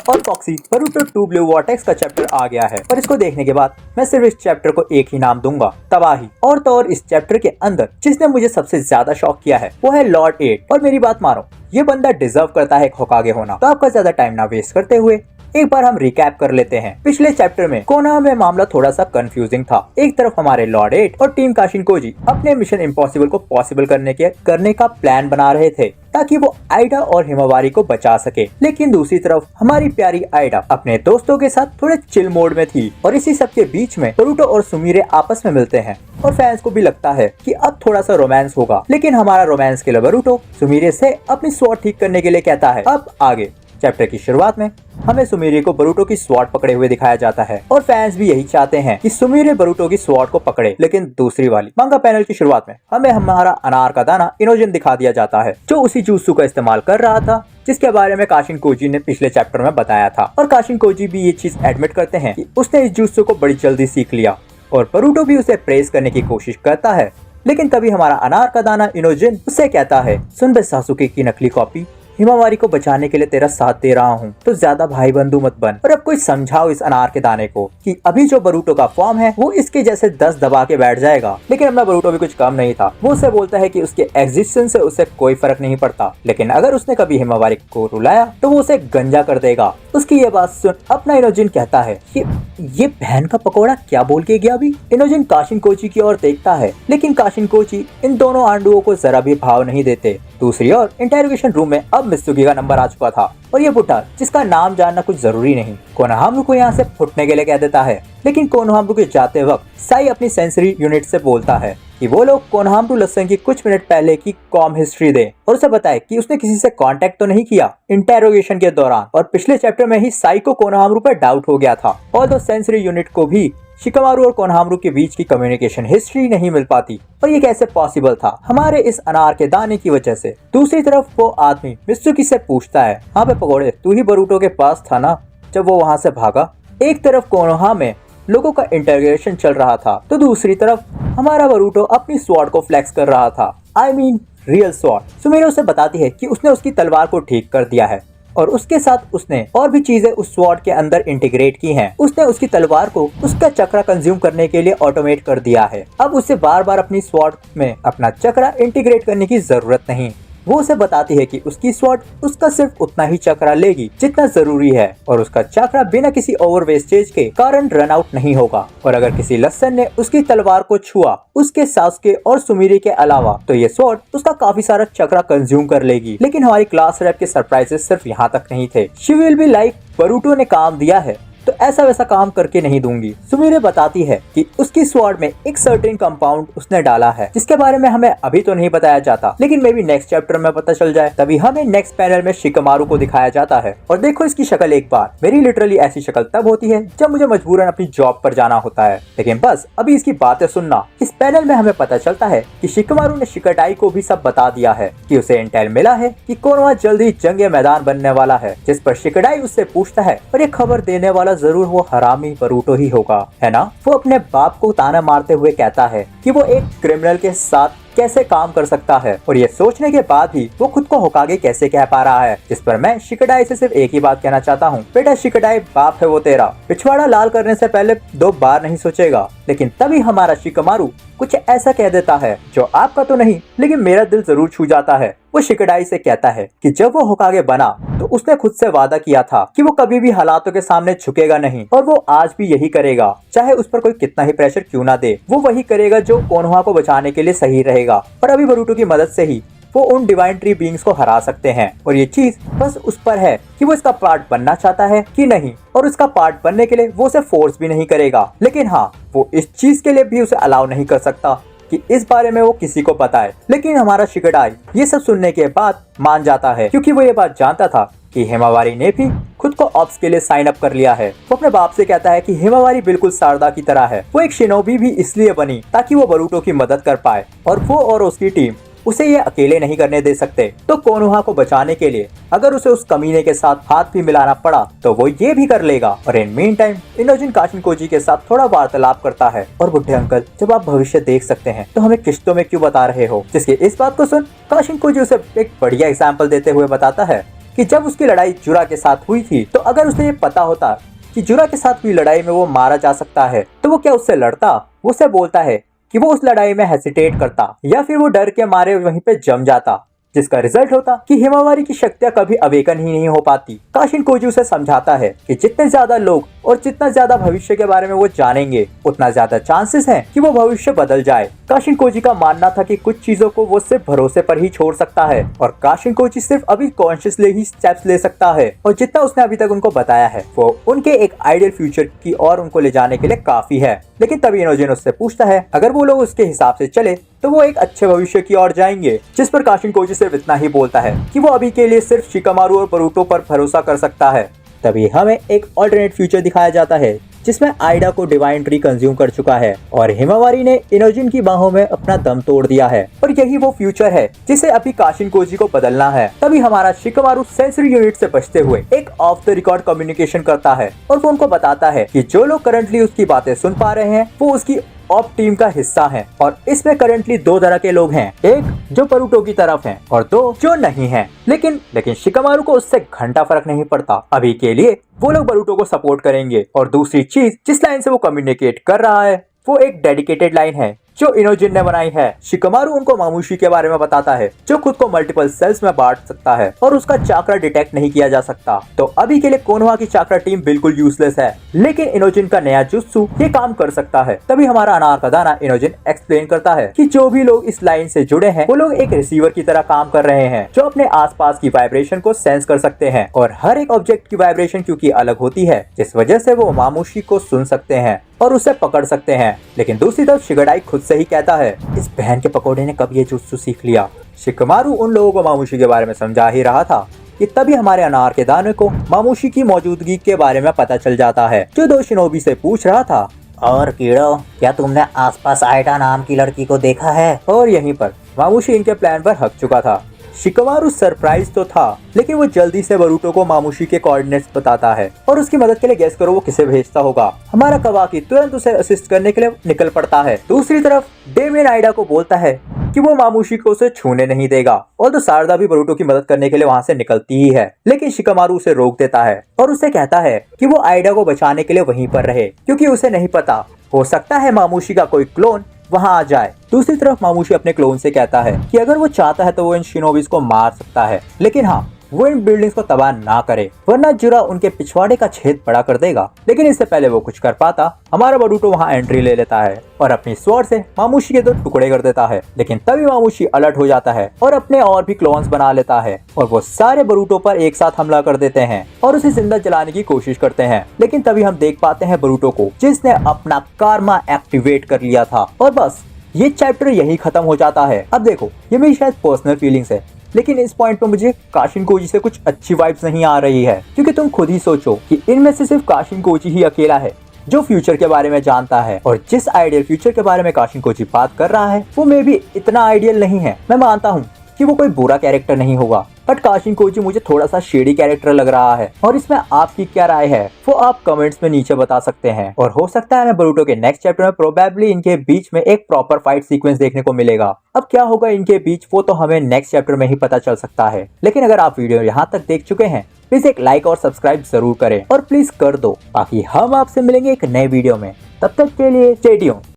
और foxy बरूटो 2 blue vortex का chapter आ गया है और इसको देखने के बाद मैं सिर्फ इस चैप्टर को एक ही नाम दूंगा, तबाही। और तो और इस चैप्टर के अंदर जिसने मुझे सबसे ज्यादा शॉक किया है वो है लॉर्ड 8। और मेरी बात मानो, ये बंदा डिजर्व करता है एक होकागे होना। तो आपका ज्यादा टाइम ना वेस्ट करते हुए एक बार हम रिकैप कर लेते हैं। पिछले चैप्टर में कोनोहा में मामला थोड़ा सा कंफ्यूजिंग था। एक तरफ हमारे लॉर्ड 8 और टीम काशिनकोजी अपने मिशन इम्पॉसिबल को पॉसिबल करने का प्लान बना रहे थे ताकि वो आइडा और हिमावारी को बचा सके। लेकिन दूसरी तरफ हमारी प्यारी आइडा अपने दोस्तों के साथ थोड़े चिल मोड में थी और इसी सब के बीच में बरूटो और सुमिरे आपस में मिलते हैं और फैंस को भी लगता है कि अब थोड़ा सा रोमांस होगा। लेकिन हमारा रोमांस किलर बरूटो सुमिरे से अपनी स्वॉर्ड ठीक करने के लिए कहता है। अब आगे चैप्टर की शुरुआत में हमें सुमिरे को बरूटो की स्वॉर्ड पकड़े हुए दिखाया जाता है और फैंस भी यही चाहते हैं कि सुमिरे बरूटो की स्वॉर्ड को पकड़े, लेकिन दूसरी वाली। मांगा पैनल की शुरुआत में हमें हमारा अनार का दाना इनोजिन दिखा दिया जाता है जो उसी जूत्सु का इस्तेमाल कर रहा था जिसके बारे में काशिनकोजी ने पिछले चैप्टर में बताया था। और काशिनकोजी भी ये चीज एडमिट करते हैं कि उसने इस जूत्सु को बड़ी जल्दी सीख लिया और बरूटो भी उसे प्रेस करने की कोशिश करता है। लेकिन तभी हमारा अनार का दाना इनोजिन उससे कहता है, सुन बे सासुके की नकली कॉपी, हिमावारी को बचाने के लिए तेरा साथ दे रहा हूँ, तो ज्यादा भाई बंधु मत बन। और अब कोई समझाओ इस अनार के दाने को कि अभी जो बरूटो का फॉर्म है वो इसके जैसे 10 दबा के बैठ जाएगा। लेकिन अपना बरूटो भी कुछ कम नहीं था। वो उसे बोलता है कि उसके एग्जिस्टेंस से उसे कोई फर्क नहीं पड़ता, लेकिन अगर उसने कभी हिमावारी को रुलाया तो वो उसे गंजा कर देगा। उसकी ये बात सुन अपना इनोजिन कहता है, ये बहन का पकौड़ा क्या बोल के गया अभी। इनोजिन काशिनकोजी की ओर देखता है, लेकिन काशिनकोजी इन दोनों आंडुओं को जरा भी भाव नहीं देते। दूसरी ओर इंटेरोगेशन रूम में अब मित्सुगी का नंबर आ चुका था और ये बुढ़ा जिसका नाम जानना कुछ जरूरी नहीं कोनोहामारू को यहाँ से फुटने के लिए कह देता है। लेकिन कोनोहामारू के जाते वक्त साई अपनी सेंसरी यूनिट से बोलता है कि वो लोग कोनोहामारू लसन की कुछ मिनट पहले की कॉम हिस्ट्री दे और उसे बताए कि उसने किसी से कांटेक्ट तो नहीं किया इंटेरोगेशन के दौरान। और पिछले चैप्टर में ही साई को कोनोहामारू पर डाउट हो गया था और तो सेंसरी यूनिट को भी शिकामारू और कोनोहामारू के बीच की कम्युनिकेशन हिस्ट्री नहीं मिल पाती। और ये कैसे पॉसिबल था? हमारे इस अनार के दाने की वजह से। दूसरी तरफ वो आदमी मित्सुकी से पूछता है, हाँ बे पकौड़े, तू ही बरूटो के पास था ना जब वो वहाँ से भागा। एक तरफ कोनोहा में लोगों का इंटरोगेशन चल रहा था तो दूसरी तरफ हमारा बरूटो अपनी स्वॉर्ड को फ्लेक्स कर रहा था। I mean real sword. Sumire उसे बताती है कि उसने उसकी तलवार को ठीक कर दिया है और उसके साथ उसने और भी चीजें उस स्वॉर्ड के अंदर इंटीग्रेट की हैं। उसने उसकी तलवार को उसका चक्रा कंज्यूम करने के लिए ऑटोमेट कर दिया है। अब उसे बार बार अपनी स्वॉर्ड में अपना चक्रा इंटीग्रेट करने की जरूरत नहीं। वो उसे बताती है कि उसकी स्वॉर्ड उसका सिर्फ उतना ही चक्रा लेगी जितना जरूरी है और उसका चक्रा बिना किसी ओवर वेस्टेज के कारण रन आउट नहीं होगा। और अगर किसी लसन ने उसकी तलवार को छुआ उसके सासुके और सुमिरे के अलावा तो ये स्वॉर्ड उसका काफी सारा चक्रा कंज्यूम कर लेगी। लेकिन हमारी क्लास रैप के सरप्राइजेस सिर्फ यहाँ तक नहीं थे। शी विल बी लाइक, बरूटो ने काम दिया है तो ऐसा वैसा काम करके नहीं दूंगी। सुमिरे बताती है कि उसकी स्वॉर्ड में एक सर्टेन कंपाउंड उसने डाला है जिसके बारे में हमें अभी तो नहीं बताया जाता, लेकिन मे बी नेक्स्ट चैप्टर में पता चल जाए। तभी हमें नेक्स्ट पैनल में शिकामारू को दिखाया जाता है और देखो इसकी शक्ल एक बार। मेरी लिटरली ऐसी शक्ल तब होती है जब मुझे मजबूरन अपनी जॉब पर जाना होता है। लेकिन बस अभी इसकी बातें सुनना। इस पैनल में हमें पता चलता है कि शिकामारू ने शिकाडाई को भी सब बता दिया है कि उसे इंटेल मिला है कि कोनोहा जल्दी जंग मैदान बनने वाला है, जिस पर शिकाडाई उससे पूछता है और ये खबर देने वाला जरूर वो हरामी बरूटो ही होगा, है ना। वो अपने बाप को ताना मारते हुए कहता है कि वो एक क्रिमिनल के साथ कैसे काम कर सकता है और ये सोचने के बाद भी वो खुद को होकागे कैसे कह पा रहा है। जिस पर मैं शिकाडाई से सिर्फ एक ही बात कहना चाहता हूँ, बेटा शिकाडाई, बाप है वो तेरा, पिछवाड़ा लाल करने से पहले 2 बार नहीं सोचेगा। लेकिन तभी हमारा शिकामारू कुछ ऐसा कह देता है जो आपका तो नहीं लेकिन मेरा दिल जरूर छू जाता है। वो शिकाडाई से कहता है कि जब वो होकागे बना तो उसने खुद से वादा किया था कि वो कभी भी हालातों के सामने झुकेगा नहीं और वो आज भी यही करेगा, चाहे उस पर कोई कितना ही प्रेशर क्यों ना दे। वो वही करेगा जो कोनोहा को बचाने के लिए सही रहेगा और अभी बरूटो की मदद से ही वो उन डिवाइन ट्री बीइंग्स को हरा सकते हैं। और ये चीज बस उस पर है कि वो इसका पार्ट बनना चाहता है कि नहीं, और उसका पार्ट बनने के लिए वो उसे फोर्स भी नहीं करेगा। लेकिन हाँ, वो इस चीज के लिए भी उसे अलाउ नहीं कर सकता कि इस बारे में वो किसी को बताए। लेकिन हमारा शिकाडाई ये सब सुनने के बाद मान जाता है क्योंकि वो ये बात जानता था कि हिमावारी ने भी खुद को ऑप्स के लिए साइन अप कर लिया है। वो अपने बाप से कहता है कि हिमावारी बिल्कुल सारदा की तरह है। वो एक शिनोबी भी इसलिए बनी ताकि वो बरूटो की मदद कर पाए और वो और उसकी टीम उसे ये अकेले नहीं करने दे सकते। तो कोनोहा को बचाने के लिए अगर उसे उस कमीने के साथ हाथ भी मिलाना पड़ा तो वो ये भी कर लेगा। और इन मीन टाइम इनोजिन काशिनकोजी के साथ थोड़ा वार्तालाप करता है और बुढ़े अंकल, जब आप भविष्य देख सकते हैं तो हमें किश्तों में क्यों बता रहे हो। जिसके इस बात को सुन काशिनकोजी उसे एक बढ़िया एग्जाम्पल देते हुए बताता है कि जब उसकी लड़ाई जुरा के साथ हुई थी, तो अगर उसे ये पता होता कि जुरा के साथ हुई लड़ाई में वो मारा जा सकता है, तो वो क्या उससे लड़ता? वो उससे बोलता है कि वो उस लड़ाई में हेसिटेट करता, या फिर वो डर के मारे वहीं पे जम जाता, जिसका रिजल्ट होता कि हिमावारी की शक्तियां कभी अवेकन ही नहीं हो पाती। काशिन कोजी उसे समझाता है कि जितने ज्यादा लोग और जितना ज्यादा भविष्य के बारे में वो जानेंगे, उतना ज्यादा चांसेस हैं कि वो भविष्य बदल जाए। काशिन कोजी का मानना था कि कुछ चीजों को वो सिर्फ भरोसे पर ही छोड़ सकता है, और काशिन कोजी सिर्फ अभी कॉन्शियसली ही स्टेप्स ले सकता है, और जितना उसने अभी तक उनको बताया है वो उनके एक आइडियल फ्यूचर की ओर उनको ले जाने के लिए काफी है। लेकिन तभी इनोजिन उससे पूछता है अगर वो लोग उसके हिसाब से चले तो वो एक अच्छे भविष्य की ओर जाएंगे, जिस पर काशिन कोजी सिर्फ इतना ही बोलता है कि वो अभी के लिए सिर्फ शिकामारू और बरूटो पर भरोसा कर सकता है। तभी हमें एक ऑल्टरनेट फ्यूचर दिखाया जाता है जिसमें आइडा को डिवाइन ट्री कंज्यूम कर चुका है और हिमावारी ने इनोजिन की बाहों में अपना दम तोड़ दिया है, और यही वो फ्यूचर है जिसे अभी काशिन कोजी को बदलना है। तभी हमारा शिकामारू सेंसरी यूनिट से बचते हुए एक ऑफ द रिकॉर्ड कम्युनिकेशन करता है और वो उनको बताता है कि जो लोग करंटली उसकी बातें सुन पा रहे हैं वो उसकी ऑप टीम का हिस्सा है, और इसमें करंटली दो तरह के लोग हैं, एक जो बरूटो की तरफ हैं और दो जो नहीं हैं। लेकिन शिकामारू को उससे घंटा फर्क नहीं पड़ता। अभी के लिए वो लोग बरूटो को सपोर्ट करेंगे। और दूसरी चीज जिस लाइन से वो कम्युनिकेट कर रहा है वो एक डेडिकेटेड लाइन है जो इनोजिन ने बनाई है। शिकामारू उनको मामुशी के बारे में बताता है जो खुद को मल्टीपल सेल्स में बांट सकता है और उसका चाक्रा डिटेक्ट नहीं किया जा सकता। तो अभी के लिए कोनोहा की चाक्रा टीम बिल्कुल यूजलेस है, लेकिन इनोजिन का नया जुत्सु ये काम कर सकता है। तभी हमारा अनार का दाना इनोजिन एक्सप्लेन करता है कि जो भी लोग इस लाइन से जुड़े हैं वो लोग एक रिसीवर की तरह काम कर रहे हैं जो अपने आसपास की वाइब्रेशन को सेंस कर सकते हैं, और हर एक ऑब्जेक्ट की वाइब्रेशन क्योंकि अलग होती है जिस वजह से वो मामुशी को सुन सकते हैं और उसे पकड़ सकते हैं। लेकिन दूसरी तरफ शिगाडाई खुद से ही कहता है इस बहन के पकौड़े ने कब ये जुत्सु सीख लिया। शिकामारू उन लोगों को मामुशी के बारे में समझा ही रहा था कि तभी हमारे अनार के दाने को मामुशी की मौजूदगी के बारे में पता चल जाता है, जो दो शिनोबी से पूछ रहा था और कीड़ो क्या तुमने आसपास आइडा नाम की लड़की को देखा है। और यहीं पर मामुशी इनके प्लान पर हक चुका था। शिकामारू सरप्राइज तो था, लेकिन वो जल्दी से बरूटो को मामुशी के कोऑर्डिनेट्स बताता है और उसकी मदद के लिए गेस करो वो किसे भेजता होगा। हमारा कवाकी तुरंत उसे असिस्ट करने के लिए निकल पड़ता है। दूसरी तरफ डेमियन आइडा को बोलता है कि वो मामुशी को उसे छूने नहीं देगा, और तो शारदा भी बरूटो की मदद करने के लिए वहाँ से निकलती ही है, लेकिन शिकामारू उसे रोक देता है और उसे कहता है कि वो आइडा को बचाने के लिए वहीं पर रहे, क्योंकि उसे नहीं पता, हो सकता है मामुशी का कोई क्लोन वहां आ जाए। दूसरी तरफ मामुशी अपने क्लोन से कहता है कि अगर वो चाहता है तो वो इन शिनोबीज को मार सकता है, लेकिन हाँ वो इन बिल्डिंग्स को तबाह ना करे, वरना जुरा उनके पिछवाड़े का छेद बड़ा कर देगा। लेकिन इससे पहले वो कुछ कर पाता, हमारा बरूटो वहां एंट्री ले लेता है और अपनी स्वॉर्ड से मामुशी के दो टुकड़े कर देता है। लेकिन तभी मामुशी अलर्ट हो जाता है और अपने और भी क्लोन्स बना लेता है, और वो सारे बरूटो पर एक साथ हमला कर देते हैं और उसे जिंदा जलाने की कोशिश करते हैं। लेकिन तभी हम देख पाते हैं बरूटो को जिसने अपना कार्मा एक्टिवेट कर लिया था, और बस ये चैप्टर यही खत्म हो जाता है। अब देखो ये मेरी शायद पर्सनल फीलिंग्स है, लेकिन इस पॉइंट पे मुझे काशिन कोजी से कुछ अच्छी वाइब्स नहीं आ रही है, क्योंकि तुम खुद ही सोचो कि इनमें से सिर्फ काशिन कोजी ही अकेला है जो फ्यूचर के बारे में जानता है, और जिस आइडियल फ्यूचर के बारे में काशिन कोजी बात कर रहा है वो मे भी इतना आइडियल नहीं है। मैं मानता हूँ कि वो कोई बुरा कैरेक्टर नहीं होगा, बट काशिन कोजी मुझे थोड़ा सा शेडी कैरेक्टर लग रहा है, और इसमें आपकी क्या राय है वो आप कमेंट्स में नीचे बता सकते हैं। और हो सकता है मैं बरूटो के नेक्स्ट चैप्टर में प्रोबेबली इनके बीच में एक प्रॉपर फाइट सीक्वेंस देखने को मिलेगा। अब क्या होगा इनके बीच वो तो हमें नेक्स्ट चैप्टर में ही पता चल सकता है। लेकिन अगर आप वीडियो यहाँ तक देख चुके हैं प्लीज एक लाइक और सब्सक्राइब जरूर करें, और प्लीज कर दो, बाकी हम आपसे मिलेंगे एक नए वीडियो में। तब तक के लिए स्टे ट्यून्ड।